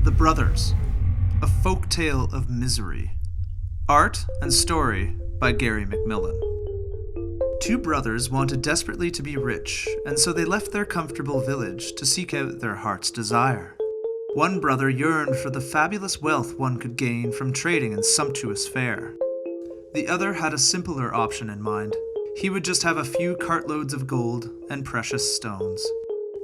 The Brothers, a folk tale of misery. Art and story by Gary McMillan. Two brothers wanted desperately to be rich, and so they left their comfortable village to seek out their heart's desire. One brother yearned for the fabulous wealth one could gain from trading in sumptuous fare. The other had a simpler option in mind. He would just have a few cartloads of gold and precious stones.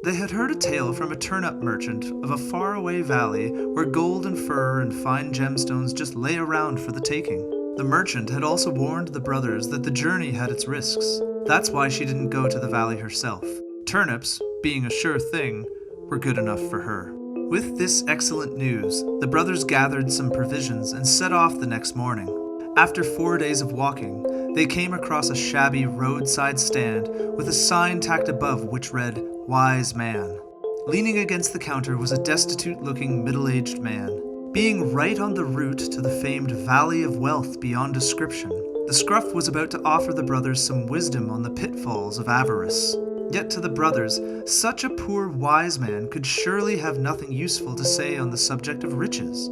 They had heard a tale from a turnip merchant of a faraway valley where gold and fur and fine gemstones just lay around for the taking. The merchant had also warned the brothers that the journey had its risks. That's why she didn't go to the valley herself. Turnips, being a sure thing, were good enough for her. With this excellent news, the brothers gathered some provisions and set off the next morning. After 4 days of walking, they came across a shabby roadside stand with a sign tacked above which read, "Wise Man." Leaning against the counter was a destitute-looking middle-aged man. Being right on the route to the famed Valley of Wealth beyond description, the scruff was about to offer the brothers some wisdom on the pitfalls of avarice. Yet to the brothers, such a poor wise man could surely have nothing useful to say on the subject of riches.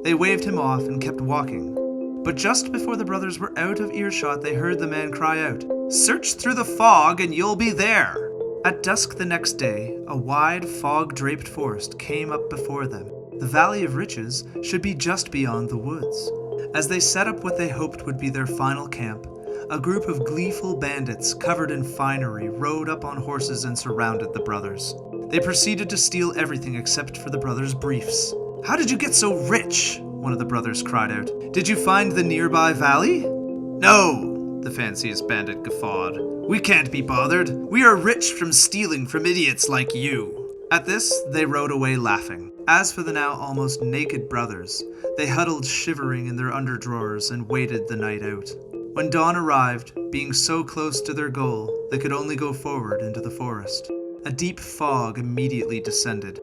They waved him off and kept walking. But just before the brothers were out of earshot, they heard the man cry out, "Search through the fog and you'll be there!" At dusk the next day, a wide fog-draped forest came up before them. The Valley of Riches should be just beyond the woods. As they set up what they hoped would be their final camp, a group of gleeful bandits covered in finery rode up on horses and surrounded the brothers. They proceeded to steal everything except for the brothers' briefs. "How did you get so rich?" one of the brothers cried out. "Did you find the nearby valley?" "No," the fanciest bandit guffawed. "We can't be bothered. We are rich from stealing from idiots like you." At this, they rode away laughing. As for the now almost naked brothers, they huddled shivering in their underdrawers and waited the night out. When dawn arrived, being so close to their goal, they could only go forward into the forest. A deep fog immediately descended.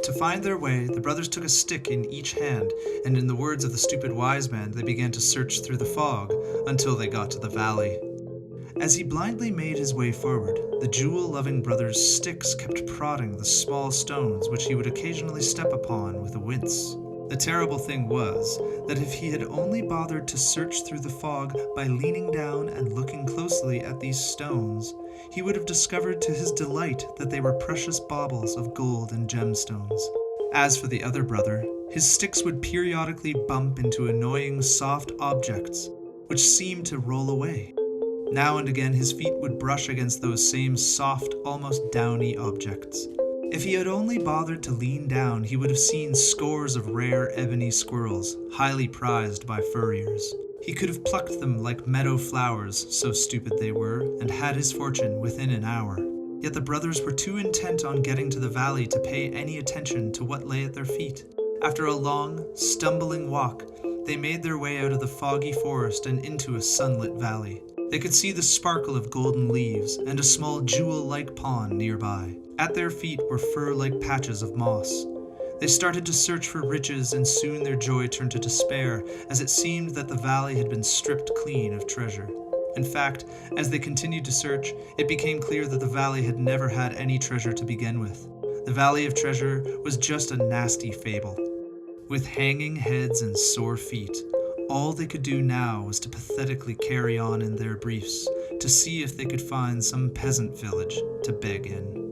To find their way, the brothers took a stick in each hand, and in the words of the stupid wise man, they began to search through the fog until they got to the valley. As he blindly made his way forward, the jewel-loving brother's sticks kept prodding the small stones which he would occasionally step upon with a wince. The terrible thing was that if he had only bothered to search through the fog by leaning down and looking closely at these stones, he would have discovered to his delight that they were precious baubles of gold and gemstones. As for the other brother, his sticks would periodically bump into annoying soft objects, which seemed to roll away. Now and again his feet would brush against those same soft, almost downy objects. If he had only bothered to lean down, he would have seen scores of rare ebony squirrels, highly prized by furriers. He could have plucked them like meadow flowers, so stupid they were, and had his fortune within an hour. Yet the brothers were too intent on getting to the valley to pay any attention to what lay at their feet. After a long, stumbling walk, they made their way out of the foggy forest and into a sunlit valley. They could see the sparkle of golden leaves and a small jewel-like pond nearby. At their feet were fur-like patches of moss. They started to search for riches, and soon their joy turned to despair, as it seemed that the valley had been stripped clean of treasure. In fact, as they continued to search, it became clear that the valley had never had any treasure to begin with. The Valley of Treasure was just a nasty fable. With hanging heads and sore feet, all they could do now was to pathetically carry on in their briefs, to see if they could find some peasant village to beg in.